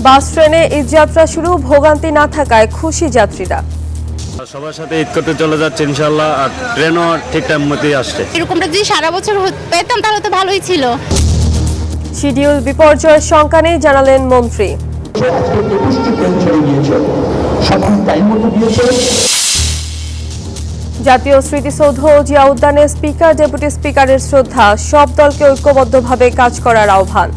বাস ট্রেনে ঈদযাত্রা শুরু, ভোগান্তি না থাকায় খুশি যাত্রীরা। সবার সাথে ঈদ করতে চলে যাচ্ছে ইনশাআল্লাহ, আর ট্রেনও ঠিক টাইম মতোই আসছে। এরকমটা যদি সারা বছর পেতাম তাহলে তো ভালোই ছিল। শিডিউল বিপর্যয়ের শঙ্কা নেই জানালেন মন্ত্রী। জাতীয় স্মৃতিসৌধ ও জিয়া উদ্যানে স্পিকার, ডেপুটি স্পিকারের শ্রদ্ধা, সব দলকে ঐক্যবদ্ধভাবে কাজ করার আহ্বান।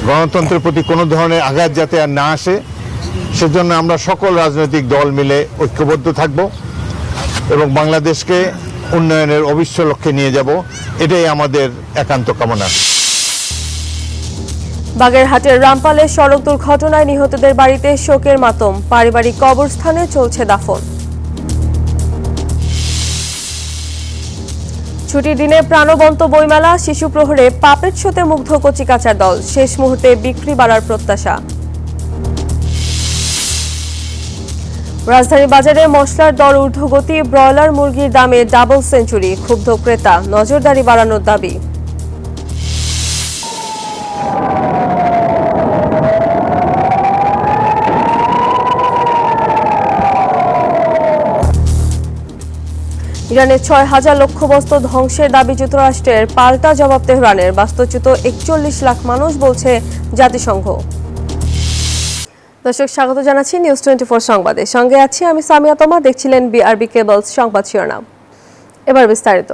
গণতন্ত্রের প্রতি কোনো ধরনের আঘাত যাতে আর না আসে, সেজন্য আমরা সকল রাজনৈতিক দল মিলে ঐক্যবদ্ধ থাকব এবং বাংলাদেশকে উন্নয়নের অবিশ্ব লক্ষ্যে নিয়ে যাব, এটাই আমাদের একান্ত কামনা। বাগেরহাটের রামপালে সড়ক দুর্ঘটনায় নিহতদের বাড়িতে শোকের মাতম, পারিবারিক কবরস্থানে চলছে দাফন। ছুটির দিনে প্রাণবন্ত বইমেলা, শিশু প্রহরে পাপেট শোতে মুগ্ধ কচিকাচার দল, শেষ মুহূর্তে বিক্রি বাড়ার প্রত্যাশা। রাজধানী বাজারে মশলার দর ঊর্ধ্বগতি, ব্রয়লার মুরগির দামে ডাবল সেঞ্চুরি, ক্ষুব্ধ ক্রেতা, নজরদারি বাড়ানোর দাবি। ইরানের ৬,০০০ লক্ষ্যবস্তু ধ্বংসের দাবি যুক্তরাষ্ট্রের, পাল্টা জবাব তেহরানের, বাস্তুচ্যুত ৪১ লাখ মানুষ বলছে জাতিসংঘ। দর্শক, স্বাগত জানাচ্ছি নিউজ 24 সংবাদে, সঙ্গে আছি আমি সামিয়া তোমা। দেখছিলেন বিআরবি কেবলস সংবাদ শিরোনাম। এবার বিস্তারিত।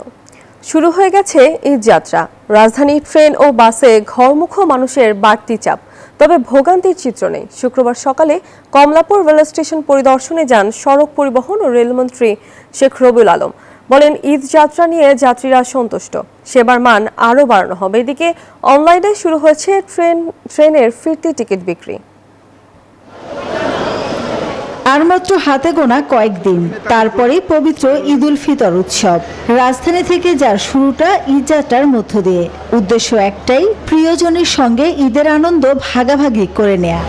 শুরু হয়ে গেছে ঈদযাত্রা। রাজধানী ট্রেন ও বাসে ঘরমুখো মানুষের বাড়তি চাপ, তবে ভোগান্তির চিত্র নেই। শুক্রবার সকালে কমলাপুর রেল স্টেশন পরিদর্শনে যান সড়ক পরিবহন ও রেলমন্ত্রী শেখ রবিউল আলম। বলেন, ঈদযাত্রা নিয়ে যাত্রীরা সন্তুষ্ট, সেবার মান আরও বাড়ানো হবে। এদিকে অনলাইনে শুরু হয়েছে ট্রেনের ফিরতি টিকিট বিক্রি। আর মাত্র হাতে গোনা কয়েকদিন, তারপরে পবিত্র ঈদ উল ফিতর উৎসব। রাজধানী থেকে যার শুরুটা ঈদযাত্রার মধ্য দিয়ে, উদ্দেশ্য একটাই, প্রিয়জনের সঙ্গে ঈদের আনন্দ ভাগাভাগি করে নেয়া।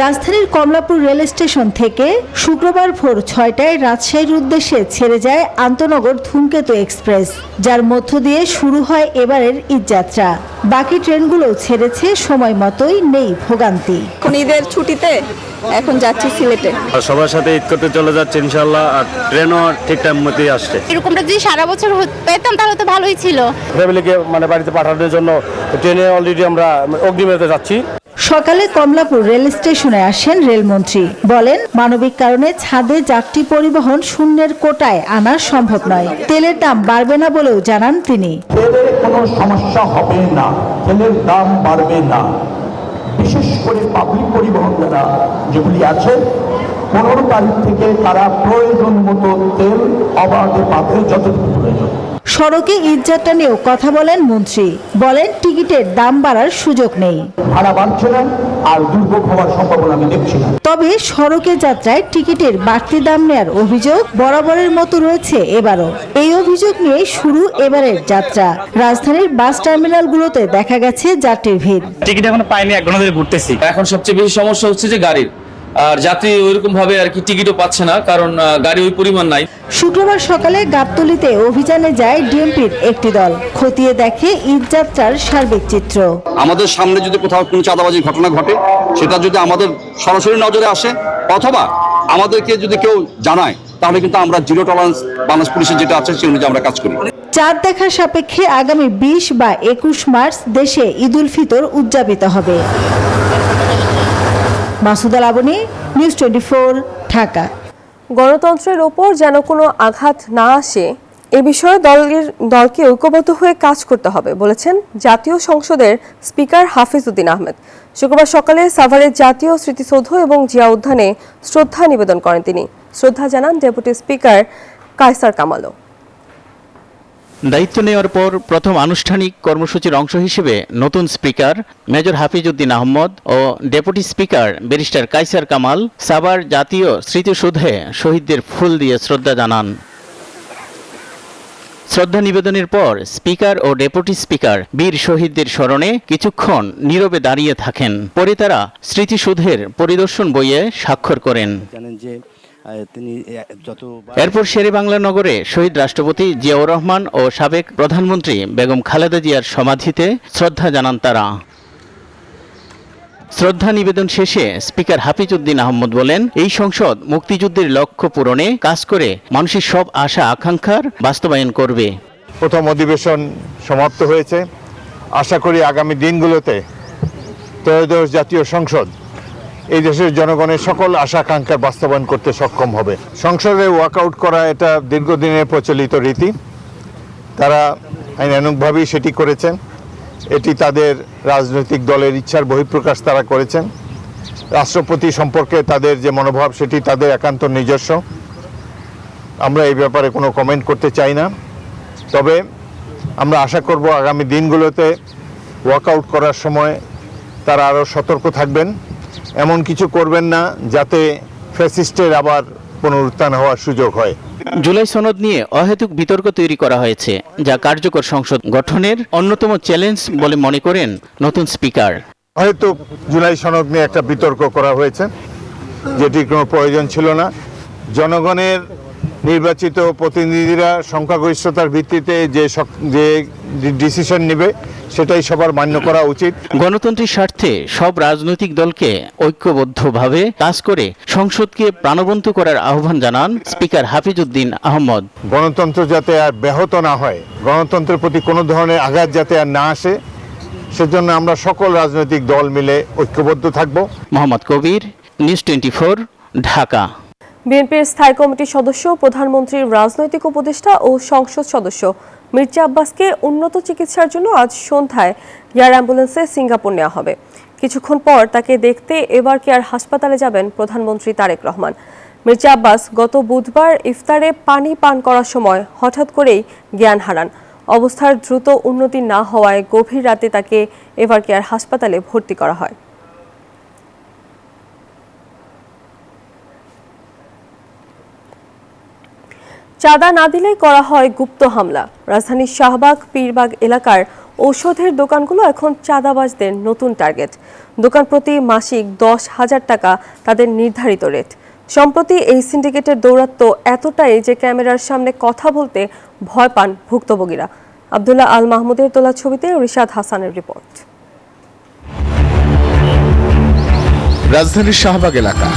রাজধানীর কমলাপুর রেল স্টেশন থেকে শুক্রবার ভোর ৬টায় রাজশাহীর উদ্দেশ্যে ছেড়ে যায় আন্তনগর ধূমকেতু এক্সপ্রেস, যার মধ্য দিয়ে শুরু হয় এবারের ঈদযাত্রা। বাকি ট্রেনগুলো ছেড়েছে সময় মতোই, নেই ভোগান্তি। ঈদের ছুটিতে এখন যাচ্ছি সিলেটে। সবার সাথে ঈদ করতে চলে যাচ্ছে ইনশাআল্লাহ, আর ট্রেনও ঠিক টাইম মতোই আসছে। এরকমটা যদি সারা বছর পেতাম তাহলে তো ভালোই ছিল। ফ্যামিলিকে বাড়িতে পাঠানোর জন্য ট্রেনে অলরেডি আমরা অগ্নিমেতে যাচ্ছি। সকালে কমলাপুর রেল স্টেশনে আসেন রেলমন্ত্রী। বলেন, মানবিক কারণে ছাদে যাত্রী পরিবহন শূন্যের কোটায় আনা সম্ভব নয়। তেলের দাম বাড়বে না বলেও জানান তিনি। তেলের কোনো সমস্যা হবে না, তেলের দাম বাড়বে না। বিশেষ করে পাবলিক পরিবহন যারা যেগুলি আছে, 15 তারিখ থেকে তারা প্রয়োজন মতো তেল অবাধে পাবে, যতটুকু প্রয়োজন। সড়কে ঈদযাত্রা নিয়েও কথা বলেন মন্ত্রী। বলেন, টিকিটের দাম বাড়ার সুযোগ নেই, ভাড়া বাড়ছে না, আর দুর্ভোগ হওয়ার সম্ভাবনা আমি দেখছি না। তবে সড়কে যাত্রায় টিকিটের বাড়তি দাম নেয়ার অভিযোগ বরাবরের মতো রয়েছে এবারও। এই অভিযোগ নিয়ে শুরু এবারের যাত্রা। রাজধানীর বাস টার্মিনালগুলোতে দেখা গেছে যাত্রীর ভিড়। টিকিট এখনো পাইনি, 1 ঘন্টা ধরে ঘুরতেছি। এখন সবচেয়ে বেশি সমস্যা হচ্ছে যে গাড়ির, আর যাত্রী ওইরকম ভাবে আর কি টিকিটও পাচ্ছে না, কারণ গাড়ি ওই পরিমাণ নাই। শুক্রবার সকালে গাবতলীতে অভিযানে যায় ডিএমপির একটি দল, খতিয়ে দেখে ঈদযাত্রার সার্বিক চিত্র। আমাদের সামনে যদি কোথাও কোনো চাঁদাবাজির ঘটনা ঘটে, সেটা যদি আমাদের সরাসরি নজরে আসে অথবা আমাদেরকে যদি কেউ জানায়, তাহলে কিন্তু আমরা জিরো টলারেন্স বাংলাদেশ পুলিশের যেটা আছে সেই অনুযায়ী আমরা কাজ করি। চাঁদ দেখার সাপেক্ষে আগামী 20 বা 21 মার্চ দেশে ঈদ উল ফিতর উদযাপিত হবে। মাসুদা লাবনী, নিউজ 24, ঢাকা। গণতন্ত্রের ওপর যেন কোনো আঘাত না আসে, এ বিষয়ে দলকে ঐক্যবদ্ধ হয়ে কাজ করতে হবে বলেছেন জাতীয় সংসদের স্পিকার হাফিজ উদ্দিন আহমেদ। শুক্রবার সকালে সাভারের জাতীয় স্মৃতিসৌধ এবং জিয়া উদ্যানে শ্রদ্ধা নিবেদন করেন তিনি। শ্রদ্ধা জানান ডেপুটি স্পিকার কায়সার কামালও। দায়িত্ব নেওয়ার পর প্রথম আনুষ্ঠানিক কর্মসূচির অংশ হিসেবে নতুন স্পিকার মেজর হাফিজ উদ্দিন আহমদ ও deputy speaker barrister Kaiser Kamal Savar জাতীয় স্মৃতিসৌধে শহীদদের ফুল দিয়ে শ্রদ্ধা জানান। শ্রদ্ধা নিবেদনের পর স্পিকার ও ডেপুটি স্পিকার বীর শহীদদের স্মরণে কিছুক্ষণ নীরবে দাঁড়িয়ে থাকেন। পরে তারা স্মৃতিসৌধের পরিদর্শন বইয়ে স্বাক্ষর করেন। জানেন যে তিনি যত এরপর শেরেবাংলা নগরে শহীদ রাষ্ট্রপতি জিয়াউর রহমান ও সাবেক প্রধানমন্ত্রী বেগম খালেদা জিয়ার সমাধিতে শ্রদ্ধা জানান তারা। শ্রদ্ধা নিবেদন শেষে স্পিকার হাফিজ উদ্দিন আহমদ বলেন, এই সংসদ মুক্তিযুদ্ধের লক্ষ্য পূরণে কাজ করে মানুষের সব আশা আকাঙ্ক্ষার বাস্তবায়ন করবে। প্রথম অধিবেশন সমাপ্ত হয়েছে। আশা করি আগামী দিনগুলোতে ত্রয়োদশ জাতীয় সংসদ এই দেশের জনগণের সকল আশা আকাঙ্ক্ষার বাস্তবায়ন করতে সক্ষম হবে। সংসদে ওয়াকআউট করা এটা দীর্ঘদিনের প্রচলিত রীতি, তারা আইনানুগভাবেই সেটি করেছেন। এটি তাদের রাজনৈতিক দলের ইচ্ছার বহিঃপ্রকাশ তারা করেছেন। রাষ্ট্রপতি সম্পর্কে তাদের যে মনোভাব সেটি তাদের একান্ত নিজস্ব, আমরা এই ব্যাপারে কোনো কমেন্ট করতে চাই না। তবে আমরা আশা করব আগামী দিনগুলোতে ওয়াকআউট করার সময় তারা আরও সতর্ক থাকবেন, এমন কিছু করবেন না যাতে ফ্যাসিস্টের আবার পুনরুত্থান হওয়ার সুযোগ হয়। জুলাই সনদ নিয়ে অহেতুক বিতর্ক তৈরি করা হয়েছে, যা কার্যকর সংসদ গঠনের অন্যতম চ্যালেঞ্জ বলে মনে করেন নতুন স্পিকার। অহেতুক জুলাই সনদ নিয়ে একটা বিতর্ক করা হয়েছে, যেটির কোনো প্রয়োজন ছিল না। জনগণের নির্বাচিত প্রতিনিধিরা সংখ্যাগরিষ্ঠতার ভিত্তিতে যে ডিসিশন নেবে সেটাই সবার মান্য করা উচিত। গণতন্ত্রের স্বার্থে সব রাজনৈতিক দলকে ঐক্যবদ্ধভাবে কাজ করে সংসদকে প্রাণবন্ত করার আহ্বান জানান স্পিকার হাফিজ উদ্দিন আহমদ। গণতন্ত্র যাতে আর ব্যাহত না হয়, গণতন্ত্রের প্রতি কোনো ধরনের আঘাত যাতে আর না আসে, সেজন্য আমরা সকল রাজনৈতিক দল মিলে ঐক্যবদ্ধ থাকব। মোহাম্মদ কবির, নিউজ 24, ঢাকা। বিএনপির স্থায়ী কমিটির সদস্য, প্রধানমন্ত্রীর রাজনৈতিক উপদেষ্টা ও সংসদ সদস্য মির্জা আব্বাসকে উন্নত চিকিৎসার জন্য আজ সন্ধ্যায় এয়ার অ্যাম্বুলেন্সে সিঙ্গাপুর নেওয়া হবে। কিছুক্ষণ পর তাকে দেখতে এবার কেয়ার হাসপাতালে যাবেন প্রধানমন্ত্রী তারেক রহমান। মির্জা আব্বাস গত বুধবার ইফতারে পানি পান করার সময় হঠাৎ করেই জ্ঞান হারান। অবস্থার দ্রুত উন্নতি না হওয়ায় গভীর রাতে তাকে এবার কেয়ার হাসপাতালে ভর্তি করা হয়। চাঁদা না দিলে করা হয় গুপ্ত হামলা। রাজধানীর শাহবাগ, পীরবাগ এলাকার ঔষধের দোকানগুলো এখন চাঁদাবাজদের নতুন টার্গেট। দোকান প্রতি মাসিক 10,000 টাকা তাদের নির্ধারিত রেট। সম্প্রতি এই সিন্ডিকেটের দৌরাত্ম্য এতটাই যে ক্যামেরার সামনে কথা বলতে ভয় পান ভুক্তভোগীরা। আব্দুল্লাহ আল মাহমুদের তোলা ছবিতে রিশাদ হাসানের রিপোর্ট। রাজধানীর শাহবাগ এলাকা,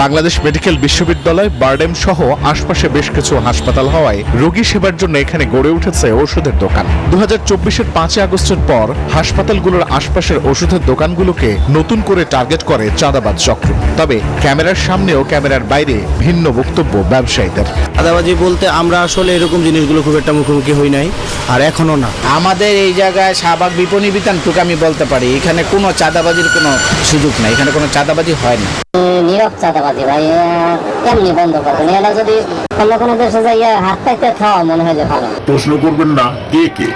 বাংলাদেশ মেডিকেল বিশ্ববিদ্যালয়, বারডেম সহ আশপাশে বেশ কিছু হাসপাতাল হওয়ায় রোগী সেবার জন্য এখানে গড়ে উঠেছে ওষুধের দোকান। 2024-এর 5 আগস্টের পর হাসপাতালগুলোর আশপাশের ওষুধের দোকানগুলোকে নতুন করে টার্গেট করে চাঁদাবাজ চক্র। তবে ক্যামেরার সামনেও ক্যামেরার বাইরে ভিন্ন বক্তব্য ব্যবসায়ীদের। চাঁদাবাজি বলতে আমরা আসলে এরকম জিনিসগুলো খুব একটা মুখোমুখি হই নাই, আর এখনো না। আমাদের এই জায়গায় শাহবাগ বিপণী বিতানটুকু আমি বলতে পারি, এখানে কোনো চাঁদাবাজির কোনো সুযোগ নাই, এখানে কোনো চাঁদাবাজি হয় না। নীরব চাঁদাবাজি ভাই এমনি বন্ধ করবেন, এরা যদি অন্য কোনো দেশে যাইয়া হাত পাইতে খাওয়া মনে হয় যে ভালো। প্রশ্ন করবেন না কে কে,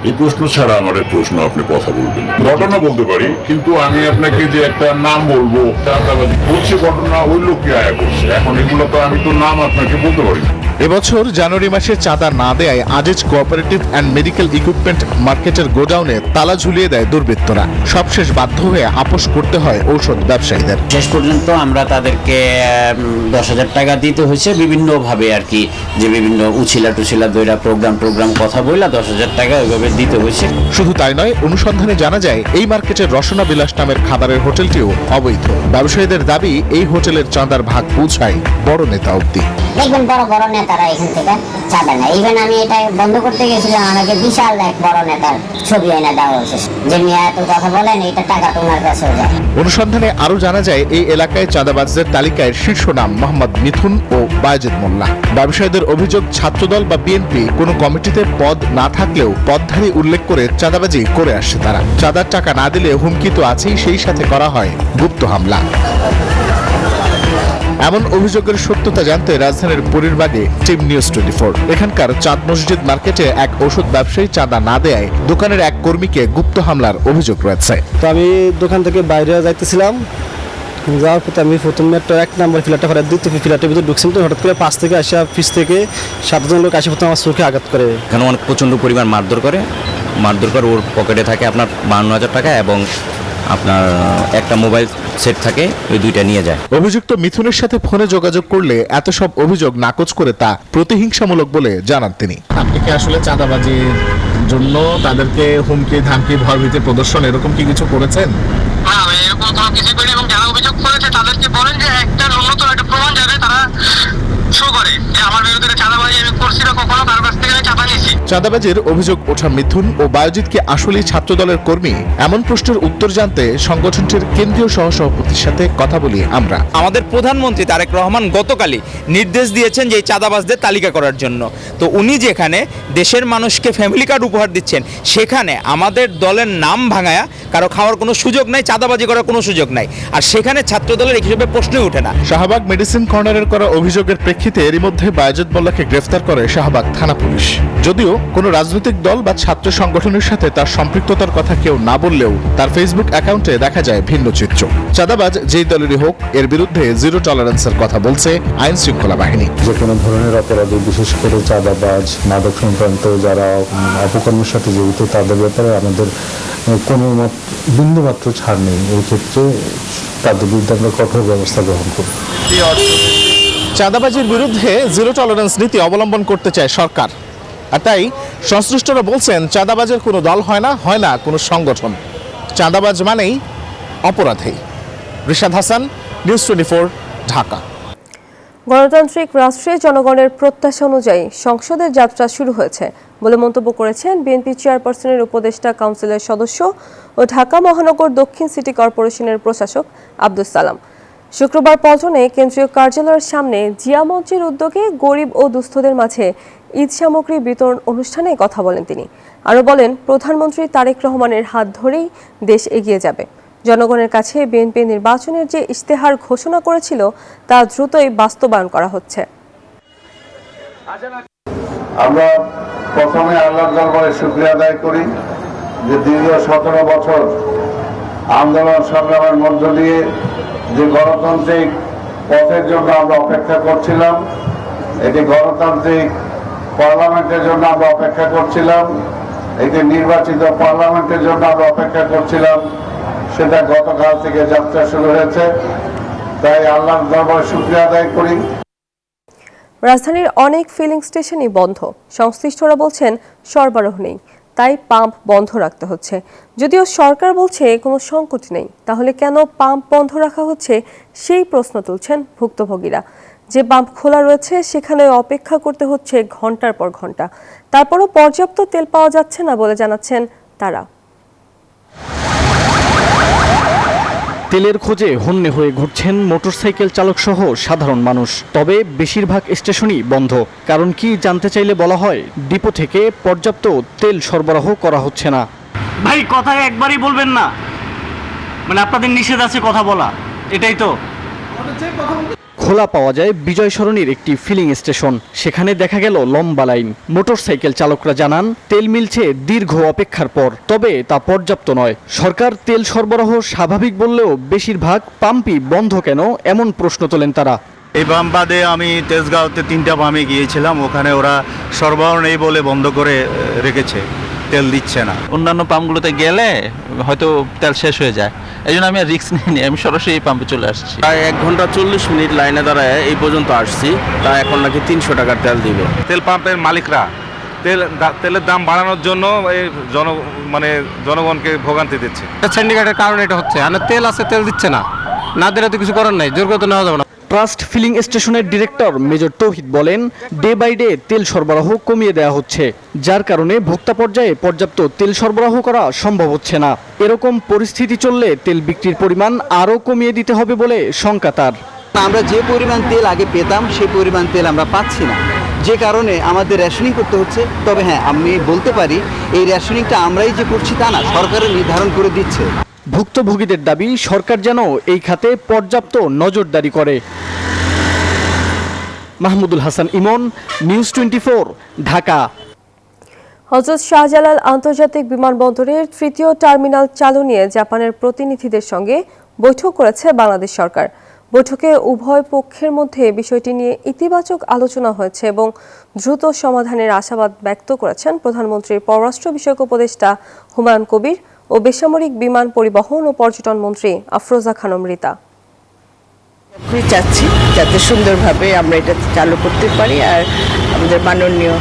এই প্রশ্ন ছাড়া আমার প্রশ্ন আপনি কথা বলবেন। ঘটনা বলতে পারি, কিন্তু আমি আপনাকে যে একটা নাম বলবো চাঁদাবাজি করছে ঘটনা, ওই লোককে আয়া করছে, এখন এগুলো তো আমি তো নাম আপনাকে বলতে পারি না। এবছর জানুয়ারি মাসে চাঁদা না দেয় Aziz cooperative and medical equipment মার্কেটের গোডাউনে তালা ঝুলিয়ে দেয় দুর্বৃত্তরা। সবশেষ বাধ্য হয়ে আপোষ করতে হয় ঔষধ ব্যবসায়ীদের। শেষ পর্যন্ত আমরা তাদেরকে 10,000 টাকা দিতে হয়েছে বিভিন্নভাবে আর কি, যে বিভিন্ন উছিলা টুছিলা দইরা প্রোগ্রাম কথা বইলা 10,000 টাকা ওইভাবে দিতে হয়েছে। শুধু তাই নয়, অনুসন্ধানে জানা যায় এই মার্কেটের রসনা বিলাস নামের খাবারের হোটেলটিও অবৈধ। ব্যবসায়ীদের দাবি এই হোটেলের চাঁদার ভাগ পৌঁছায় বড় নেতা অব্দি। দেখবেন বড় বড় নেতারা এখান থেকে চাঁদা নেয়। ইভেন আমি এটা বন্ধ করতে গেছিলাম, আমাকে বিশাল এক বড় নেতার ছবি এনে দেওয়া হয়েছে, যে নিয়ে এত কথা বলেন, এটা টাকা তোমার কাছে যায়। অনুসন্ধানে আরো জানা যায় এই এলাকায় চাঁদাবাজদের তালিকায় শীর্ষ নাম মোহাম্মদ মিথুন ও বায়েজিদ মোল্লা। ব্যবসায়ীদের অভিযোগ, ছাত্রদল বা বিএনপি কোনো কমিটিতে পদ না থাকলেও পদধারী উল্লেখ করে চাঁদাবাজি করে আসছে তারা। চাঁদার টাকা না দিলে হুমকি তো আছেই, সেই সাথে করা হয় গুপ্ত হামলা। এমন অভিযোগের সত্যতা জানতে রাজধানীর পরীরবাগে টিম নিউজ 24। এখানকার চাঁদ মসজিদ মার্কেটে এক ওষুধ ব্যবসায়ী চাঁদা না দেয় দোকানের এক কর্মীকে গুপ্ত হামলার অভিযোগ রয়েছে। তো আমি দোকান থেকে বাইরে যাইতেছিলাম, যাওয়ার পথে আমি প্রথমে একটা 1 নম্বর ফ্ল্যাটে ভাড়া দিতে ফ্ল্যাটের ভিতরে ঢুকছিলাম, তো হঠাৎ করে 5 থেকে আসা পিস থেকে 7জন লোক আসে প্রথমে আমার চোখে আঘাত করে। এখানে অনেক প্রচণ্ড পরিমাণ মারধর করে, ওর পকেটে থাকে আপনার 52,000 টাকা এবং আপনার একটা মোবাইল সেট থাকে, ওই দুইটা নিয়ে যায়। অভিযুক্ত মিথুনের সাথে ফোনে যোগাযোগ করলে এত সব অভিযোগ নাকচ করে তা প্রতিহিংসামূলক বলে জানান তিনি। আপনি কি আসলে চাঁদাবাজির জন্য তাদেরকে হুমকি ধামকি ভয়ভীতি প্রদর্শন এরকম কি কিছু করেছেন? না, আমি এরকম কোনো কিছু করিনি এবং যারা অভিযোগ করেছে তাদেরকে বলেন যে একটা ন্যূনতম একটা প্রমাণ যাবে তারা শো করে যে আমার বিরুদ্ধে চাঁদাবাজি আমি করছি না, কখনো কারো কাছ থেকে আমি চাঁদা নিয়েছি। চাঁদাবাজির অভিযোগ ওঠা মিথুন ও বায়োজিৎ কি আসলেই ছাত্রদলের কর্মী, এমন প্রশ্নের উত্তর জানতে সংগঠনটির কেন্দ্রীয় সহসভাপতির সাথে কথা বলি আমরা। আমাদের প্রধানমন্ত্রী তারেক রহমান গতকালই নির্দেশ দিয়েছেন যে এই চাঁদাবাজদের তালিকা করার জন্য। তো উনি যেখানে দেশের মানুষকে ফ্যামিলি কার্ড উপহার দিচ্ছেন, সেখানে আমাদের দলের নাম ভাঙায়া কারো খাওয়ার কোনো সুযোগ নাই, চাঁদাবাজি করার কোনো সুযোগ নাই, আর সেখানে ছাত্রদলের হিসেবে প্রশ্নই ওঠে না। শাহবাগ মেডিসিন কর্নারের করা অভিযোগের প্রেক্ষিতে এরই মধ্যে বায়োজিৎ মোল্লাকে গ্রেফতার করে শাহবাগ থানা পুলিশ। যদিও কোনো রাজনৈতিক দল বা ছাত্র সংগঠনের সাথে তার সম্পৃক্ততার কথা কেউ না বললেও তার ফেসবুক অ্যাকাউন্টে দেখা যায় ভিন্ন চিত্র। চাঁদাবাজ যেই দলেরই হোক, এর বিরুদ্ধে জিরো টলারেন্সের কথা বলছে আইন শৃঙ্খলা বাহিনী। যে কোনো ধরনের অপরাধী, বিশেষ করে চাঁদাবাজ, মাদক সংক্রান্ত যারা অপকর্মের সাথে জড়িত, তাদের ব্যাপারে আমাদের কোনো বিন্দুমাত্র ছাড় নেই। এই ক্ষেত্রে তাদের বিরুদ্ধে আমরা কঠোর ব্যবস্থা গ্রহণ করি। চাঁদাবাজির বিরুদ্ধে জিরো টলারেন্স নীতি অবলম্বন করতে চায় সরকার, আর তাই সংশ্লিষ্টরা বলছেন চাঁদাবাজের কোনো দল হয় না কোনো সংগঠন। চাঁদাবাজ মানেই অপরাধী। রিশাদ হাসান, নিউজ 24, ঢাকা। গণতান্ত্রিক রাষ্ট্রে জনগণের প্রত্যাশা অনুযায়ী সংসদের যাত্রা শুরু হয়েছে বলে মন্তব্য করেছেন বিএনপি চেয়ারপারসনের উপদেষ্টা কাউন্সিলের সদস্য ও ঢাকা মহানগর দক্ষিণ সিটি কর্পোরেশনের প্রশাসক আব্দুস সালাম। শুক্রবার পল্টনে কেন্দ্রীয় কার্যালয়ের সামনে জিয়া মঞ্চের উদ্যোগে গরিব ও দুস্থদের মাঝে ঈদ সামগ্রী বিতরণ অনুষ্ঠানে কথা বলেন তিনি। আরও বলেন, প্রধানমন্ত্রী তারেক রহমানের হাত ধরেই দেশ এগিয়ে যাবে। জনগণের কাছে বিএনপি নির্বাচনের যে ইশতেহার ঘোষণা করেছিল তা দ্রুতই বাস্তবায়ন করা হচ্ছে। আমরা প্রথমে আল্লাহর দরবারে শুকরিয়া আদায় করি যে দীর্ঘ 17 বছর আন্দোলন সংগ্রামের মধ্য দিয়ে যে গণতান্ত্রিক পথের জন্য আমরা অপেক্ষা করছিলাম, এটি গণতান্ত্রিক পার্লামেন্টের জন্য আমরা অপেক্ষা করছিলাম, এটি নির্বাচিত পার্লামেন্টের জন্য আমরা অপেক্ষা করছিলাম, সেটা গতকাল থেকে যাত্রা শুরু হয়েছে। তাই আল্লাহর দরবারে শুকরিয়া আদায় করি। রাজধানীর অনেক ফিলিং স্টেশনই বন্ধ। সংশ্লিষ্টরা বলছেন সরবরাহ নেই, তাই পাম্প বন্ধ রাখতে হচ্ছে। যদিও সরকার বলছে কোনো সংকট নেই, তাহলে কেন পাম্প বন্ধ রাখা হচ্ছে সেই প্রশ্ন তুলছেন ভুক্তভোগীরা। যে পাম্প খোলা রয়েছে সেখানে অপেক্ষা করতে হচ্ছে ঘন্টার পর ঘন্টা, তারপরও পর্যাপ্ত তেল পাওয়া যাচ্ছে না বলে জানাচ্ছেন তারা। তেলের খোঁজে হন্যে হয়ে ঘুরছেন মোটরসাইকেল চালক সহ সাধারণ মানুষ। তবে বেশিরভাগ স্টেশনই বন্ধ। কারণ কি জানতে চাইলে বলা হয়, ডিপো থেকে পর্যাপ্ত তেল সরবরাহ করা হচ্ছে না। ভাই কথা একবারই বলবেন না, মানে আপনাদের নিষেধ আছে কথা বলা, এটাই তো। খোলা পাওয়া যায় বিজয় সরণির একটি ফিলিং স্টেশন। সেখানে দেখা গেল লম্বা লাইন। মোটরসাইকেল চালকরা জানান, তেল মিলছে দীর্ঘ অপেক্ষার পর, তবে তা পর্যাপ্ত নয়। সরকার তেল সরবরাহ স্বাভাবিক বললেও বেশিরভাগ পাম্পই বন্ধ কেন, এমন প্রশ্ন তোলেন তারা। এই পাম্প বাদে আমি তেজগাঁওতে 3টা পাম্পে গিয়েছিলাম, ওখানে ওরা সরবরাহ নেই বলে বন্ধ করে রেখেছে, তেল দিচ্ছে না। অন্যান্য পাম্পগুলোতে গেলে হয়তো তেল শেষ হয়ে যায়, এই জন্য আমি আর রিস্ক নিইনি, আমি সরাসরি এই পাম্পে চলে আসছি। প্রায় 1 ঘন্টা 40 মিনিট লাইনে দাঁড়ায় এই পর্যন্ত আসছি, তা এখন নাকি 300 টাকার তেল দিবে। তেল পাম্পের মালিকরা তেলের দাম বাড়ানোর জন্য জনগণকে ভোগান্তি দিচ্ছে। সিন্ডিকেটের কারণে এটা হচ্ছে, আর তেল আছে তেল দিচ্ছে না, না দিলে তো কিছু করার নাই, জোর করে তো নেওয়া যাবে না। ট্রাস্ট ফিলিং স্টেশনের ডিরেক্টর মেজর তৌহিদ বলেন, ডে বাই ডে তেল সরবরাহ কমিয়ে দেওয়া হচ্ছে, যার কারণে ভোক্তা পর্যায়ে পর্যাপ্ত তেল সরবরাহ করা সম্ভব হচ্ছে না। এরকম পরিস্থিতি চললে তেল বিক্রির পরিমাণ আরও কমিয়ে দিতে হবে বলে শঙ্কা তার। আমরা যে পরিমাণ তেল আগে পেতাম সেই পরিমাণ তেল আমরা পাচ্ছি না, যে কারণে আমাদের রেশনিং করতে হচ্ছে। তবে হ্যাঁ, আমি বলতে পারি এই রেশনিংটা আমরাই যে করছি তা না, সরকারের নির্ধারণ করে দিচ্ছে। ভুক্তভোগীদের দাবি, সরকার যেন এই খাতে পর্যাপ্ত নজরদারি করে। মাহমুদুল হাসান ইমন, নিউজ 24, ঢাকা। হযরত শাহজালাল আন্তর্জাতিক বিমানবন্দরের 3য় টার্মিনাল চালু নিয়ে জাপানের প্রতিনিধিদের সঙ্গে বৈঠক করেছে বাংলাদেশ সরকার। বৈঠকে উভয় পক্ষের মধ্যে বিষয়টি নিয়ে ইতিবাচক আলোচনা হয়েছে এবং দ্রুত সমাধানের আশাবাদ ব্যক্ত করেছেন প্রধানমন্ত্রীর পররাষ্ট্র বিষয়ক উপদেষ্টা হুমায়ুন কবির ও বেসামরিক বিমান পরিবহন ও পর্যটন মন্ত্রী আফরোজা খানম রীতা। খুবই চাচ্ছি যাতে সুন্দরভাবে আমরা এটা চালু করতে পারি, আর আমাদের মাননীয়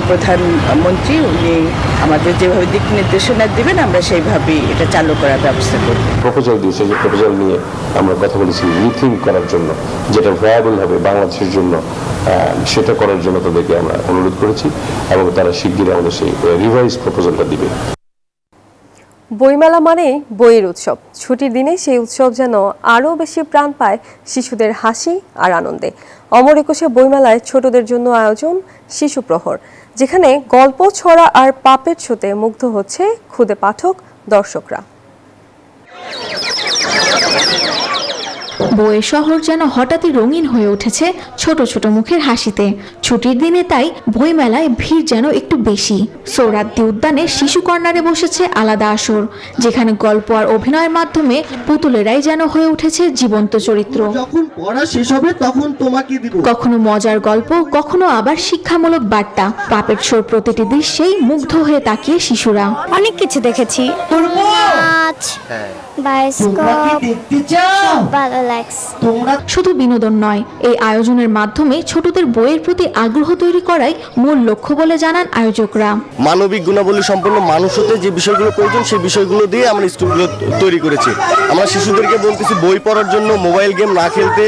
প্রধানমন্ত্রী উনি আমাদের যেভাবে দিক নির্দেশনা দিবেন আমরা সেইভাবেই এটা চালু করার ব্যবস্থা করব। প্রপোজাল দিয়েছে, যে প্রপোজাল নিয়ে আমরা কথা বলেছি রিথিঙ্ক করার জন্য, যেটা ভায়াবল হবে বাংলাদেশের জন্য, সেটা করার জন্য তাদেরকে আমরা অনুরোধ করেছি এবং তারা শিগগিরই আমাদের সেই রিভাইজ প্রপোজালটা দিবে। বইমেলা মানেই বইয়ের উৎসব। ছুটির দিনে সেই উৎসব যেন আরও বেশি প্রাণ পায় শিশুদের হাসি আর আনন্দে। অমর একুশে বইমেলায় ছোটদের জন্য আয়োজন শিশু প্রহর, যেখানে গল্প, ছড়া আর পাপেট শোতে মুগ্ধ হচ্ছে খুদে পাঠক দর্শকরা। বইয়ের শহর যেন হঠাৎই রঙিন হয়ে উঠেছে ছোট ছোট মুখের হাসিতে। ছুটির দিনে তাই বইমেলায় ভিড় যেন একটু বেশি। সৌরাদ্দি উদ্যানে শিশু কর্নারে বসেছে আলাদা আসর, যেখানে গল্প আর অভিনয়ের মাধ্যমে পুতুলেরাই যেন হয়ে উঠেছে জীবন্ত চরিত্র। যখন পড়া শেষ হবে তখন তোমাকে দিব। কখনো মজার গল্প, কখনো আবার শিক্ষামূলক বার্তা। পাপেট শোর প্রতিটি দৃশ্যেই মুগ্ধ হয়ে তাকিয়ে শিশুরা। অনেক কিছু দেখেছি, নাচ, বায়োস্কোপ, সব ভালো লাগছে। শুধু বিনোদন নয়, এই আয়োজনের মাধ্যমে ছোটদের বইয়ের প্রতি আগ্রহ তৈরি করাই মূল লক্ষ্য বলে জানান আয়োজকরা। মানবিক গুণাবলী সম্পন্ন মানুষ হতে যে বিষয়গুলো প্রয়োজন সেই বিষয়গুলো দিয়ে আমরা স্কুলগুলো তৈরি করেছি। আমরা শিশুদেরকে বলতেছি বই পড়ার জন্য মোবাইল গেম না খেলতে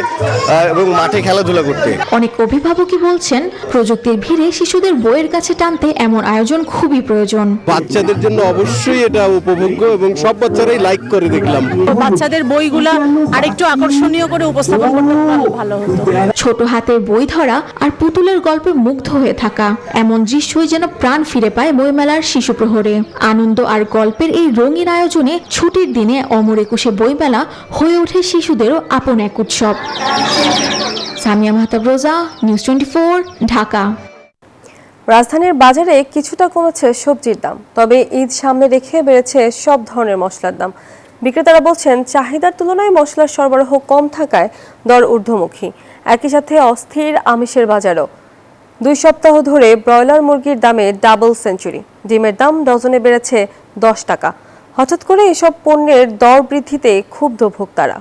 এবং মাঠে খেলাধুলা করতে। অনেক অভিভাবকই বলছেন প্রযুক্তির ভিড়ে শিশুদের বইয়ের কাছে টানতে এমন আয়োজন খুবই প্রয়োজন। বাচ্চাদের জন্য অবশ্যই এটা উপভোগ্য এবং সব বাচ্চারাই লাইক করে দেখলাম। বাচ্চাদের বইগুলা আরেকটু আকর্ষণীয় করে উপস্থাপন করতে ভালো হতো। ছোট হাতের বই ধরা আর পুতুলের গল্পে মুগ্ধ হয়ে থাকা, এমন দৃশ্যই যেন প্রাণ ফিরে পায় বইমেলার শিশু প্রহরে। আনন্দ আর গল্পের এই রঙিন আয়োজনে ছুটির দিনে অমর একুশে বইমেলা হয়ে ওঠে শিশুদেরও আপন এক উৎসব। সামিয়া মাহতাব রোজা, নিউজ 24, ঢাকা। রাজধানীর বাজারে কিছুটা কমেছে সবজির দাম, তবে ঈদ সামনে রেখে বেড়েছে সব ধরনের মশলার দাম। বিক্রেতারা বলছেন চাহিদার তুলনায় মশলার সরবরাহ কম থাকায় দর ঊর্ধ্বমুখী। একই সাথে অস্থির আমিষের বাজারও। 2 সপ্তাহ ধরে ব্রয়লার মুরগির দামে ডাবল সেঞ্চুরি। ডিমের দাম ডজনে বেড়েছে 10 টাকা। হঠাৎ করে এসব পণ্যের দর বৃদ্ধিতে ক্ষুব্ধ ভোক্তারা।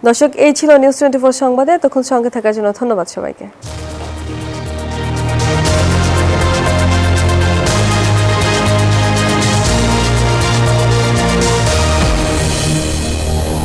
দর্শক, এই ছিল নিউজ 24 সংবাদে। তখন সঙ্গে থাকার জন্য ধন্যবাদ সবাইকে।